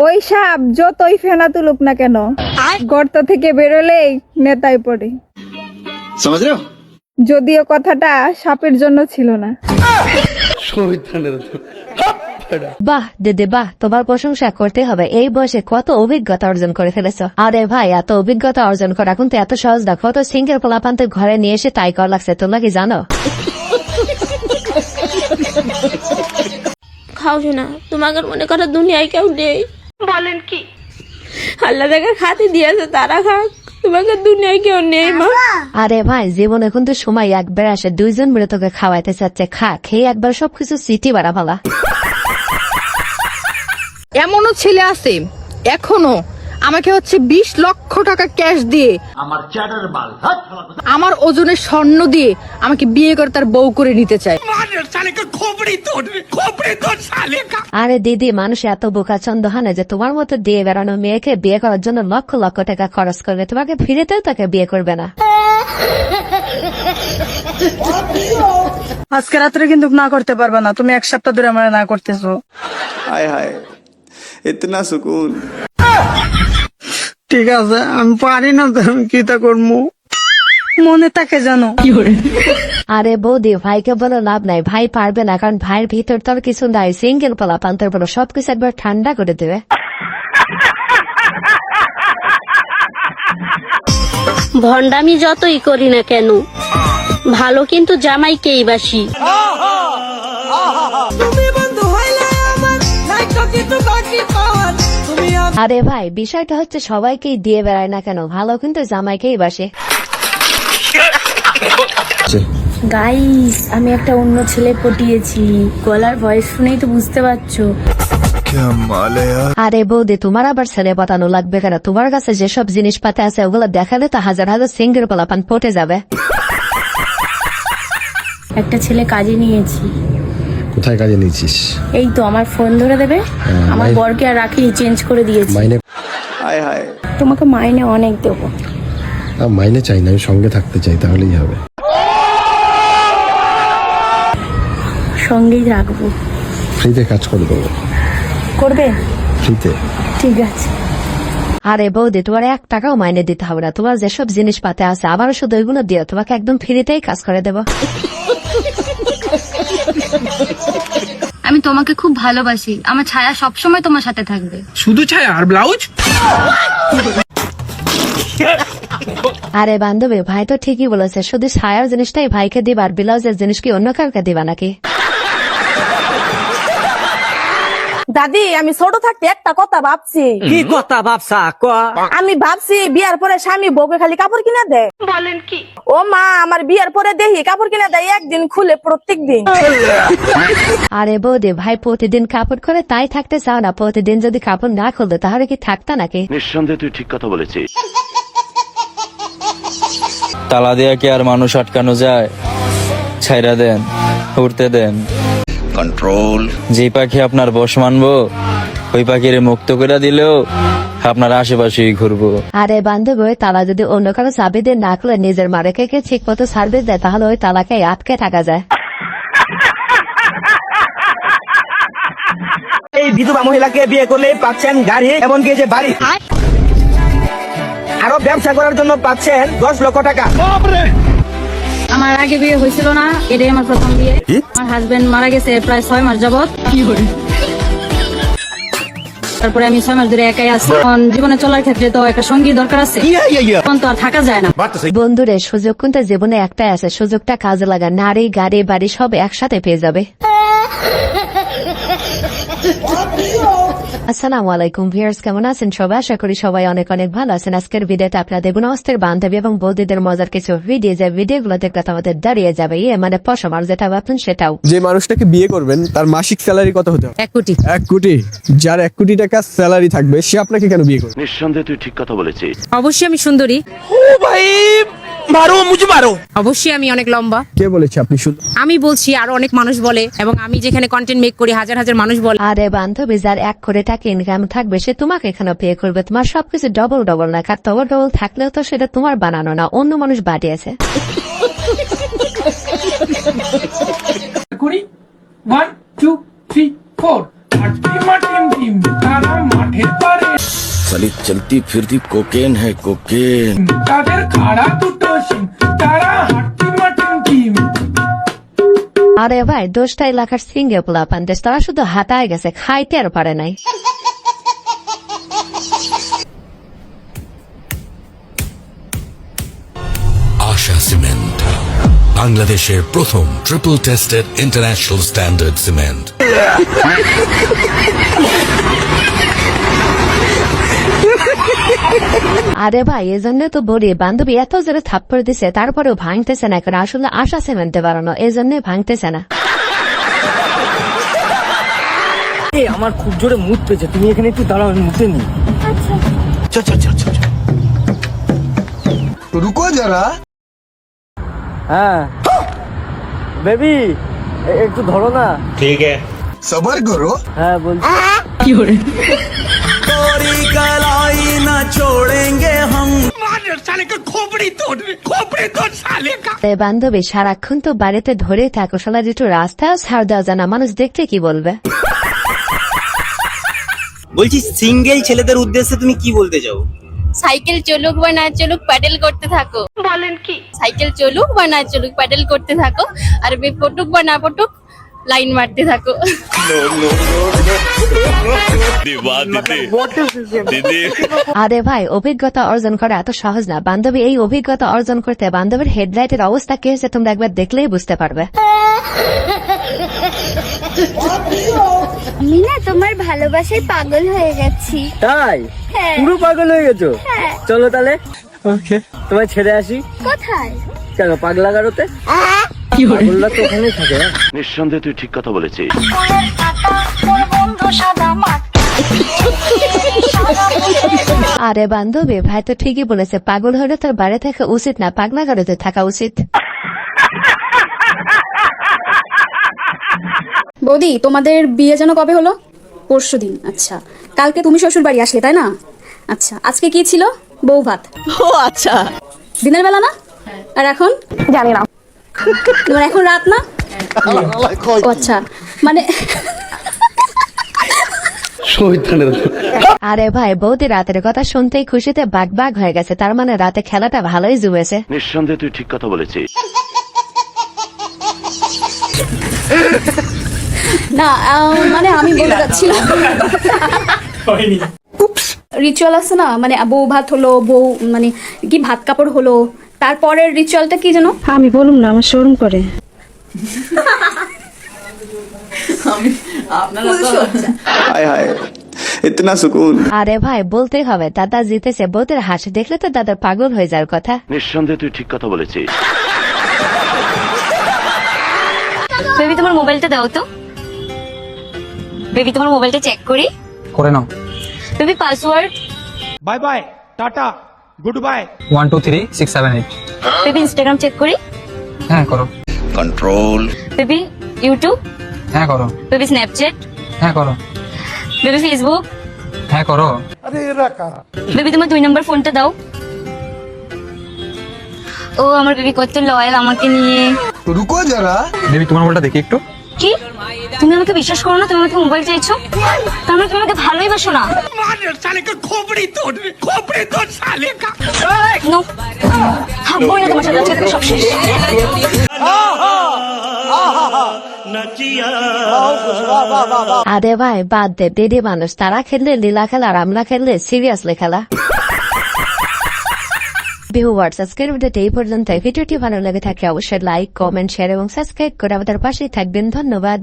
ওই সাপ যতই ফেনা তুলুক না কেন গর্ত থেকে বেরোলেই নেতায় পড়ে। যদিও কথাটা সাপের জন্য ছিল না। বাহ দিদি বাহ, তোমার প্রশংসা করতে হবে। এই বয়সে কত অভিজ্ঞতা অর্জন করে ফেলেছ। আরে ভাই, এত অভিজ্ঞতা অর্জন করা কিন্তু এত সহজ না। কত সিঙ্গেল পোলাপান্তে ঘরে নিয়ে এসে তাই কর লাগছে, তোমরা কি জানো? খাও না, তোমাকে মনে করো দুনিয়ায় কেউ নেই। বলেন কি? আল্লাহ যাকে খাতে দিয়েছে তারা খাক, তোমাকে দুনিয়ায় কেউ নেই মা। আরে ভাই, জীবনে কিন্তু সময় একবার আসে, দুইজন মিলে তোকে খাওয়াইতে চাচ্ছে। খা, খেয়ে একবার সবকিছু সিটি বাড়া ভালা। এমনও ছেলে আছে এখনো আমাকে 20 লক্ষ টাকা ক্যাশ দিয়ে আমার ওজনের স্বর্ণ দিয়ে আমাকে বিয়ে করে তার বউ করে নিতে চায়। আরে দিদি, মানুষ এত বোকাচন্দ হয় না যে তোমার মতো দিয়ে বেড়ানো মেয়েকে বিয়ে করার জন্য লক্ষ লক্ষ টাকা খরচ করবে, তোমাকে ফিরেতেও তাকে বিয়ে করবে না। আজকে রাত্রে কিন্তু না করতে পারবে না, তুমি 1 সপ্তাহ ধরে আমার না করতেছো। हाय हाय इतना सुकून। ঠিক আছে, আমি পারি না, তো আমি কি তা করবো, মনে তাকে জানো। আরে বৌদি, ভাইকে বলে লাভ নাই, ভাই পারবে না, কারণ ভাইয়ের ভিতর তোর কিছু নাই। সিঙ্গেল পোলা পান্তর বলো, সবকিছু একবার ঠান্ডা করে দেবে। ভন্ডামি যতই করি না কেন, ভালো কিন্তু জামাইকেই বাসি। আরে ভাই, বিষয়টা হচ্ছে সবাইকেই দিয়ে বেড়ায় না কেন, ভালো কিন্তু জামাইকেই বাসে। গাইস, আমি একটা অন্য ছেলে পটিয়েছি, গলার ভয়েস শুনেই তো বুঝতে পারছো। আরে বৌদি, তোমার আবার ছেলে পাতানো লাগবে কেন? তোমার কাছে যেসব জিনিসপাতি আছে ওগুলো দেখালে তো হাজার হাজার সিঙ্গেল পোলাপান পটে যাবে। একটা ছেলে কাজে নিয়েছি। কোথায় কাজে নিয়েছিস? এই তো আমার ফোন ধরে দেবে। আমার বরকে আর রাখি, চেঞ্জ করে দিয়েছি। মাইনে? हाय हाय তোমাকে মাইনে অনেক দেবো। মাইনে চাই না, আমি সঙ্গে থাকতে চাই, তাহলেই হবে। সঙ্গেই রাখবো। ফ্রিতে কাজ করে দেবো। করবে? ফ্রিতে। ঠিক আছে। আরে বৌদি, তোমার 1 টাকাও মাইনে দিতে হবে না, তোমার যেসব জিনিসপাতি আছে আবারও শুধু ওইগুলো দিও, তোমাকে একদম ফ্রিতেই কাজ করে দেবো। আমি তোমাকে খুব ভালোবাসি, আমার ছায়া সবসময় তোমার সাথে থাকবে। শুধু ছায়া আর ব্লাউজ? আরে বান্ধবী, ভাই তো ঠিকই বলেছে, শুধু ছায়ার জিনিসটাই ভাইকে দিবা, আর ব্লাউজের জিনিস কি অন্য কাউকে দিবা নাকি? দাদি, আমি ছোট থাকতে একটা কথা ভাবছি। কি কথা ভাবছা? আমি ভাবছি বিয়ার পরে স্বামী বউকে খালি কাপড় কিনে দেয়। বলেন কি? ও মা, আমার বিয়ার পরে দেখি কাপড় কিনে দেয় একদিন খুলে প্রত্যেক দিন। আরে বৌদি, ভাই প্রতিদিন কাপড় করে তাই থাকতে চাও না? প্রতিদিন যদি কাপড় না খুলতো তাহলে কি থাকতা নাকি? নিঃসন্দেহে তুই ঠিক কথা বলেছিস। তালা দিয়া কি আর মানুষ আটকানো যায়? ছাইরা দেন, উড়তে দেন। कंट्रोल। যে পাখি আপনার বশ মানবো, ওই পাখিরে মুক্ত করে দিলেও আপনার আশেপাশেই ঘুরবো। আরে বান্ধবী, ওই তালা যদি অন্য কারো চাবি দিয়ে না খুলে নিজের মারেকে ঠিক মতো সার্ভিস দেয়, তাহলে ওই তালাকে আটকে থাকা যায়। এই বিধবা মহিলাকে বিয়ে করলে পাচ্ছেন গাড়ি, এমনকি যে বাড়ি, আরো ব্যবসা করার জন্য পাচ্ছেন 10 লক্ষ টাকা। আমার আগে বিয়ে হয়েছিল না, এটাই আমার প্রথম বিয়ে। আমার হাজবেন্ড মারা গেছে প্রায় 6 মাস যাবত। তারপরে আমি 6 মাস ধরে একাই আছি। জীবনে চলার ক্ষেত্রে তো একটা সঙ্গী দরকার আছে, তখন তো আর থাকা যায় না। বন্ধুরে, সুযোগ কিন্তু জীবনে একটাই আছে, সুযোগটা কাজে লাগা। নারী, গাড়ি, বাড়ি সব একসাথে পেয়ে যাবে। আসসালামু আলাইকুম ভিউয়ার্স, কেমন আছেন সবাই? আশা করি সবাই অনেক অনেক ভালো আছেন। আজকের ভিডিওতে আপনাদের গুণাস্তের বান্ধবী এবং বৌদিদের মজার কিছু ভিডিও, যে ভিডিওগুলো দেখলে আমাদের দাঁড়িয়ে যাবে মানে পশম, আর যেটা ভাবছেন সেটাও। যে মানুষটাকে বিয়ে করবেন তার মাসিক স্যালারি কত হতে হবে? 1 কোটি। 1 কোটি? যার 1 কোটি টাকা স্যালারি থাকবে সে আপনাকে কেন বিয়ে করবে? নিঃসন্দেহে তুই ঠিক কথা বলেছিস। অবশ্যই আমি সুন্দরী। ও ভাই, মারো মুঝে মারো। অবশ্যই আমি অনেক লম্বা। কে বলেছে আপনি সুন্দর? আমি বলছি, আর অনেক মানুষ বলে, এবং আমি যেখানে কন্টেন্ট মেক করি হাজার হাজার মানুষ বলে। আরে বান্ধবী, যার 1 কোটি টাকা ইনকাম থাকবে সে তোমাকে এখানে বিয়ে করবে। তোমার সবকিছু ডবল ডবল না, কার ডবল ডবল থাকলেও তো সেটা তোমার বানানো না, অন্য মানুষ বানিয়েছে। 1 2 3 4 আর টিম তারা মাঠের साली चलती फिरती कोकेन है कोकेन। আরে ভাই 10টা এলাকার সিঙ্গে পোলাপান দেশ, তারা শুধু হাতায় গেছে, খাইতে আর পারে নাই। আশা সিমেন্ট, বাংলাদেশের প্রথম triple tested international standard cement. আরে ভাই এজন্য তো বলি, বান্ধবী এত জোরে থাপ্পড় দিছে তারপরেও ভাঙতেছে না, কারণ আসলে আশা সিমেন্টে বাড়ানো, এই জন্য ভাঙতেছে না। আমার খুব জোরে মুড পেয়েছে, তুমি এখানে একটু দাঁড়াও, আমি মুতে নি। রুকো যারা। হ্যাঁ বেবি, একটু ধরো না। ঠিক আছে, সবার করো। হ্যাঁ বলছি। বান্ধবী সারাক্ষণ তো বাড়িতে ধরে থাকো, শালা যেটু রাস্তায় ছাড় দেওয়া জানা, মানুষ দেখতে কি বলবে? বলছি সিঙ্গেল ছেলেদের উদ্দেশ্যে তুমি কি বলতে চাও? সাইকেল চলুক বা না চলুক প্যাডেল করতে থাকো। বলেন কি? সাইকেল চলুক বা না চলুক প্যাডেল করতে থাকো, আর পটুক বা না পটুক লাইন মারতে থাকো। আরে ভাই অভিজ্ঞতা অর্জন করা এত সহজ না বান্ধবী, এই অভিজ্ঞতা অর্জন করতে বান্ধবীর হেডলাইটের অবস্থা কি হয়েছে তোমরা একবার দেখলেই বুঝতে পারবে। আমি না তোমার ভালোবাসায় পাগল হয়ে গেছি। তাই? হ্যাঁ। পুরো পাগল হয়ে গেছো? হ্যাঁ। চলো তাহলে তোমায় ছেড়ে আসি। কোথায়? কেন, পাগলা গারোতে? পাগলরা তো ওখানেই থাকে। নিঃসন্দেহে তুই ঠিক কথা বলেছিস। আরে বান্ধবী ভাই তো ঠিকই বলেছে, পাগল হলে তোর বাড়ি থাকা উচিত না, পাগলা গাড়িতে থাকা উচিত। বৌদি, তোমাদের বিয়ে যেন কবে হলো? পরশুদিন। আচ্ছা, কালকে তুমি শ্বশুর বাড়ি আসলে তাই না? আচ্ছা, আজকে কি ছিল? বউ ভাত। ও আচ্ছা, দিনের বেলা না? আর এখন জানি না, তোমার এখন রাত না? ও আচ্ছা, মানে আরে ভাই বৌদি রাতের কথা শুনতেই খুশিতে বাগ বাগ হয়ে গেছে, তার মানে রাতে খেলাটা ভালোই জুয়েছে। নিঃসন্দেহে তুই ঠিক কথা বলেছিস। না, মানে আমি বলে যাচ্ছিলাম রিচুয়াল আছে না, মানে বউ ভাত হলো, বউ মানে কি ভাত কাপড় হলো, তারপরের রিচুয়ালটা কি যেন? আমি বলুম না, আমার শরম করে। हाय हाय इतना सुकून। আরে ভাই বলতেই হবে, দাদা জিতেছে, বৌদের হাসি দেখলে তো দাদার পাগল হয়ে যাওয়ার কথা। নিঃসন্দেহে তুই ঠিক কথা বলেছিস। বেবি তোমার মোবাইলটা দাও তো। বেবি তোমার মোবাইলটা চেক করি। করে নাও। Baby password. Bye bye, tata, good bye. 1 2 3 6 7 8। Baby Instagram check করি। হ্যাঁ করো। कंट्रोल। Baby YouTube. হ্যাঁ করো। Baby Snapchat. হ্যাঁ করো। Baby Facebook. হ্যাঁ করো। বেবি তোমার 2 নম্বর ফোনটা দাও। ও আমার বেবি কত লয়াল আমাকে নিয়ে। রুকো যারা। বেবি তোমার মোবাইলটা দেখি একটু। কি? তুমি আমাকে বিশ্বাস করো না? তুমি আমাকে মোবাইল চাইছো, তার মানে তুমি আমাকে ভালোই বাসো না। নো, ভাববোই না তোমার সাথে, আজকে থেকে সব শেষ। আরে ভাই বাদ দে, দিদি মানুষ, তারা খেললে লীলা খেলা আর আমরা খেললে সিরিয়াসলি খেলা। ভিউয়ার্স, আজকের ভিডিওটা এই পর্যন্ত। ভিডিওটি ভালো লেগে থাকলে অবশ্যই লাইক, কমেন্ট, শেয়ার এবং সাবস্ক্রাইব করে আমাদের পাশেই থাকবেন। ধন্যবাদ।